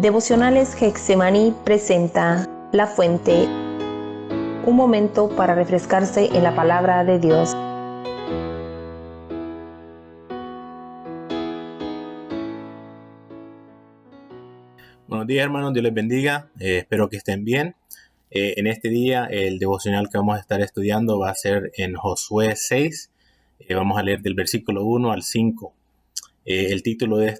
Devocionales Getsemaní presenta La Fuente, un momento para refrescarse en la palabra de Dios. Buenos días, hermanos, Dios les bendiga. Espero que estén bien. En este día el devocional que vamos a estar estudiando va a ser en Josué 6. Vamos a leer del versículo 1 al 5. El título de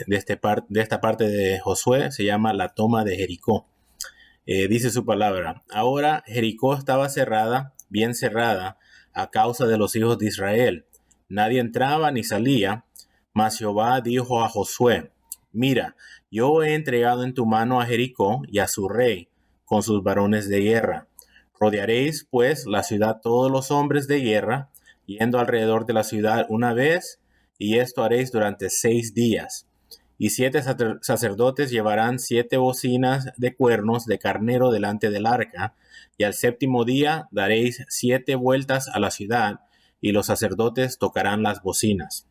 esta parte de Josué se llama La toma de Jericó. Dice su palabra: Ahora Jericó estaba cerrada, bien cerrada, a causa de los hijos de Israel. Nadie entraba ni salía, mas Jehová dijo a Josué: Mira, yo he entregado en tu mano a Jericó y a su rey, con sus varones de guerra. Rodearéis, pues, la ciudad todos los hombres de guerra, yendo alrededor de la ciudad una vez, y esto haréis durante 6 días. Y 7 sacerdotes llevarán 7 bocinas de cuernos de carnero delante del arca, y al 7º día daréis 7 vueltas a la ciudad, y los sacerdotes tocarán las bocinas.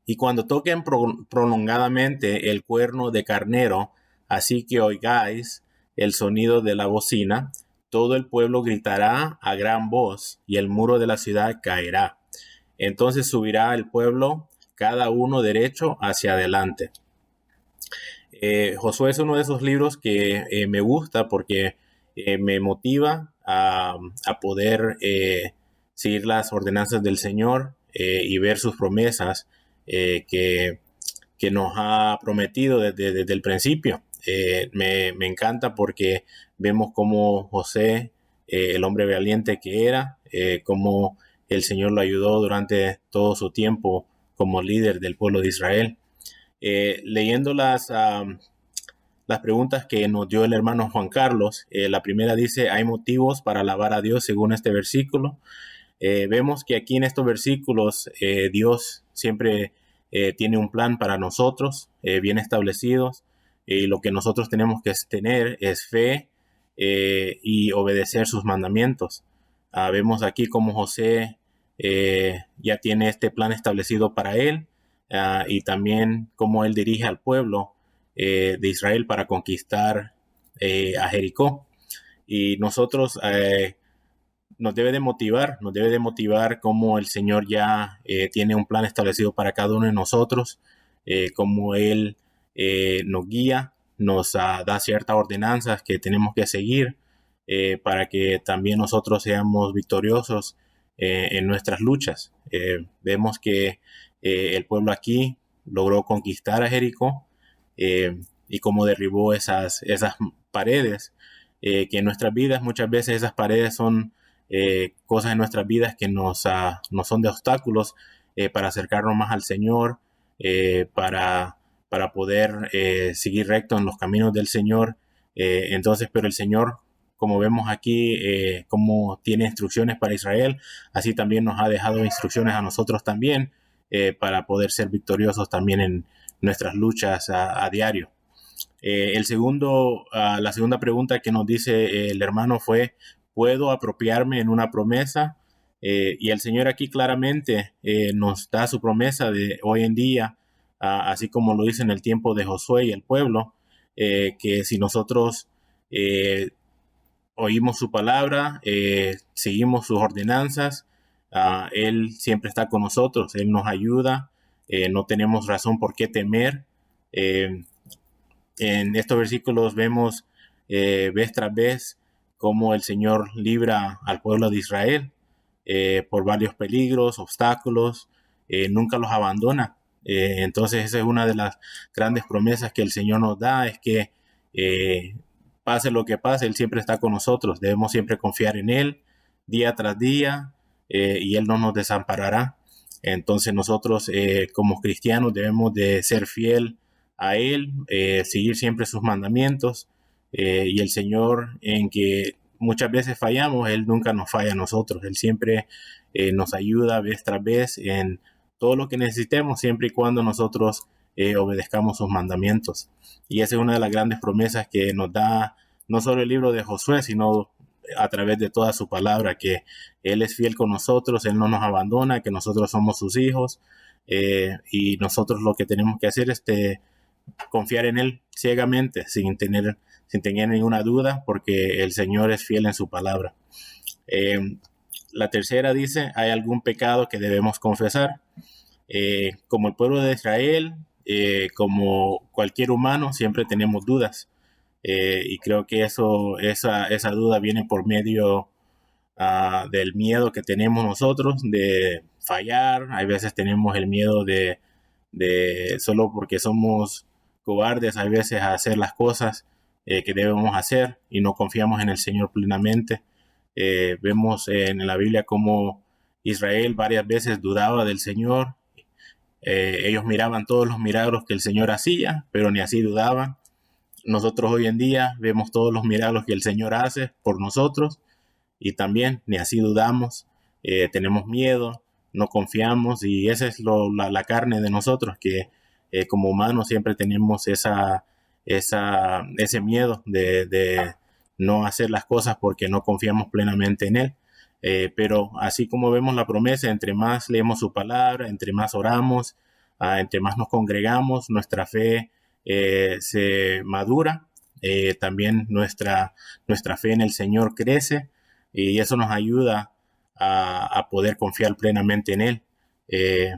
Y cuando toquen prolongadamente el cuerno de carnero, así que oigáis el sonido de la bocina, todo el pueblo gritará a gran voz, y el muro de la ciudad caerá. Entonces subirá el pueblo, cada uno derecho hacia adelante. Josué es uno de esos libros que me gusta porque me motiva a poder seguir las ordenanzas del Señor y ver sus promesas que nos ha prometido desde el principio. Me encanta porque vemos cómo José, el hombre valiente que era, cómo el Señor lo ayudó durante todo su tiempo como líder del pueblo de Israel. Leyendo las preguntas que nos dio el hermano Juan Carlos, la primera dice: ¿hay motivos para alabar a Dios según este versículo? Vemos que aquí en estos versículos Dios siempre tiene un plan para nosotros, bien establecidos, y lo que nosotros tenemos que tener es fe y obedecer sus mandamientos. Vemos aquí como José ya tiene este plan establecido para él, y también cómo él dirige al pueblo de Israel para conquistar a Jericó. Y nosotros nos debe de motivar cómo el Señor ya tiene un plan establecido para cada uno de nosotros, cómo Él nos guía, nos da ciertas ordenanzas que tenemos que seguir para que también nosotros seamos victoriosos en nuestras luchas. Vemos que el pueblo aquí logró conquistar a Jericó y cómo derribó esas paredes, que en nuestras vidas muchas veces esas paredes son cosas en nuestras vidas que nos son de obstáculos para acercarnos más al Señor, para poder seguir recto en los caminos del Señor. Entonces, pero el Señor, como vemos aquí, como tiene instrucciones para Israel, así también nos ha dejado instrucciones a nosotros también, para poder ser victoriosos también en nuestras luchas a diario. La segunda pregunta que nos dice el hermano fue: ¿puedo apropiarme en una promesa? Y el Señor aquí claramente nos da su promesa de hoy en día, así como lo hizo en el tiempo de Josué y el pueblo, que si nosotros oímos su palabra, seguimos sus ordenanzas, Él siempre está con nosotros, Él nos ayuda, no tenemos razón por qué temer. En estos versículos vemos vez tras vez cómo el Señor libra al pueblo de Israel por varios peligros, obstáculos, nunca los abandona. Entonces esa es una de las grandes promesas que el Señor nos da, es que pase lo que pase, Él siempre está con nosotros. Debemos siempre confiar en Él día tras día, y Él no nos desamparará. Entonces nosotros como cristianos debemos de ser fiel a Él, seguir siempre sus mandamientos, y el Señor, en que muchas veces fallamos, Él nunca nos falla a nosotros. Él siempre nos ayuda vez tras vez en todo lo que necesitemos, siempre y cuando nosotros obedezcamos sus mandamientos. Y esa es una de las grandes promesas que nos da no solo el libro de Josué, sino a través de toda su palabra, que Él es fiel con nosotros, Él no nos abandona, que nosotros somos sus hijos, y nosotros lo que tenemos que hacer es confiar en Él ciegamente, sin tener ninguna duda, porque el Señor es fiel en su palabra. La tercera dice, ¿hay algún pecado que debemos confesar? Como el pueblo de Israel, como cualquier humano, siempre tenemos dudas. Y creo que esa duda viene por medio del miedo que tenemos nosotros de fallar. Hay veces tenemos el miedo de solo porque somos cobardes, hay veces a hacer las cosas que debemos hacer y no confiamos en el Señor plenamente. Vemos en la Biblia cómo Israel varias veces dudaba del Señor. Ellos miraban todos los milagros que el Señor hacía, pero ni así dudaban. Nosotros hoy en día vemos todos los milagros que el Señor hace por nosotros y también ni así dudamos. Tenemos miedo, no confiamos, y esa es la carne de nosotros, que como humanos siempre tenemos ese miedo de no hacer las cosas porque no confiamos plenamente en Él. Pero así como vemos la promesa, entre más leemos su palabra, entre más oramos, entre más nos congregamos, nuestra fe se madura. También nuestra fe en el Señor crece, y eso nos ayuda a poder confiar plenamente en Él.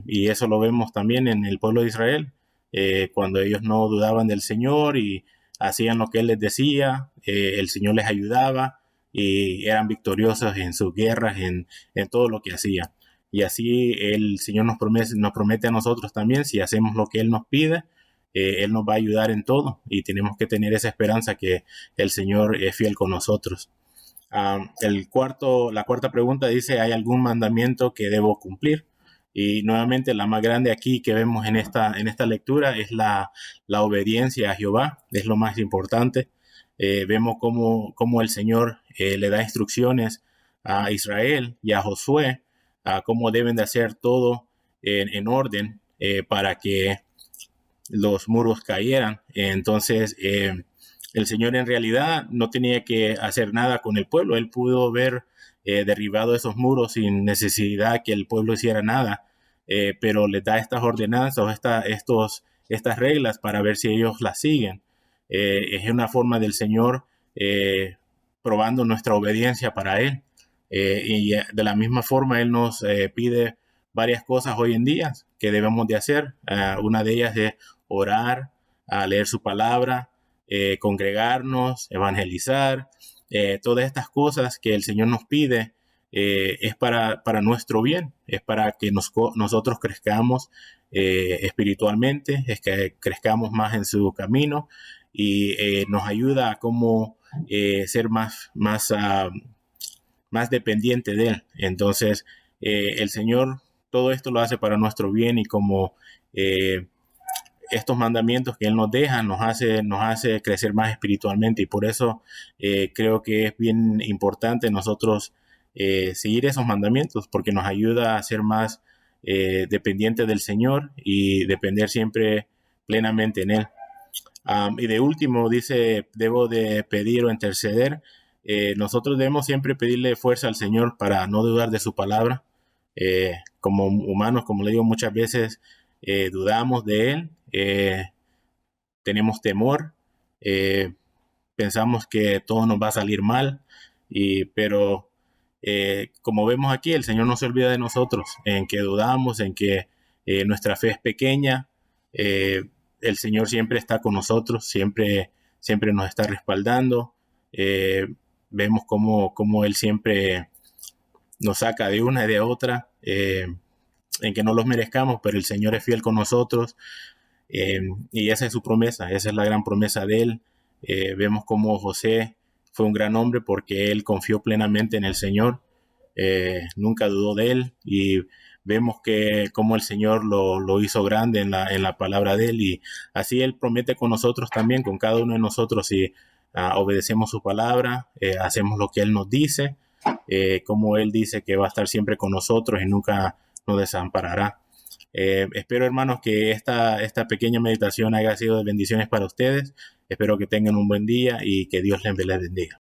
Y eso lo vemos también en el pueblo de Israel, cuando ellos no dudaban del Señor y hacían lo que Él les decía, el Señor les ayudaba y eran victoriosos en sus guerras, en todo lo que hacían. Y así el Señor nos promete a nosotros también, si hacemos lo que Él nos pide, Él nos va a ayudar en todo, y tenemos que tener esa esperanza que el Señor es fiel con nosotros. La cuarta pregunta dice, ¿hay algún mandamiento que debo cumplir? Y nuevamente la más grande aquí que vemos en esta lectura es la obediencia a Jehová, es lo más importante. Vemos cómo el Señor le da instrucciones a Israel y a Josué a cómo deben de hacer todo en orden para que los muros cayeran. Entonces, el Señor en realidad no tenía que hacer nada con el pueblo. Él pudo haber derribado esos muros sin necesidad que el pueblo hiciera nada, pero les da estas ordenanzas, estas reglas para ver si ellos las siguen. Es una forma del Señor probando nuestra obediencia para Él. Y de la misma forma Él nos pide varias cosas hoy en día que debemos de hacer. Una de ellas es orar, leer su palabra, congregarnos, evangelizar. Todas estas cosas que el Señor nos pide es para nuestro bien, es para que nosotros crezcamos espiritualmente, es que crezcamos más en su camino, y nos ayuda a cómo ser más dependiente de Él. Entonces, el Señor todo esto lo hace para nuestro bien, y como estos mandamientos que Él nos deja nos hace crecer más espiritualmente, y por eso creo que es bien importante nosotros seguir esos mandamientos, porque nos ayuda a ser más dependientes del Señor y depender siempre plenamente en Él. Y de último dice, debo de pedir o interceder. Nosotros debemos siempre pedirle fuerza al Señor para no dudar de su palabra. Como humanos, como le digo, muchas veces dudamos de Él, tenemos temor, pensamos que todo nos va a salir mal, pero como vemos aquí, el Señor no se olvida de nosotros, en que dudamos, en que nuestra fe es pequeña. El Señor siempre está con nosotros, siempre nos está respaldando. Vemos cómo Él siempre nos saca de una y de otra, en que no los merezcamos, pero el Señor es fiel con nosotros, y esa es su promesa, esa es la gran promesa de Él. Vemos cómo José fue un gran hombre porque él confió plenamente en el Señor, nunca dudó de Él, y vemos cómo el Señor lo hizo grande en la palabra de Él, y así Él promete con nosotros también, con cada uno de nosotros, si obedecemos su palabra, hacemos lo que Él nos dice, como Él dice que va a estar siempre con nosotros y nunca nos desamparará. Espero, hermanos, que esta pequeña meditación haya sido de bendiciones para ustedes. Espero que tengan un buen día y que Dios les bendiga.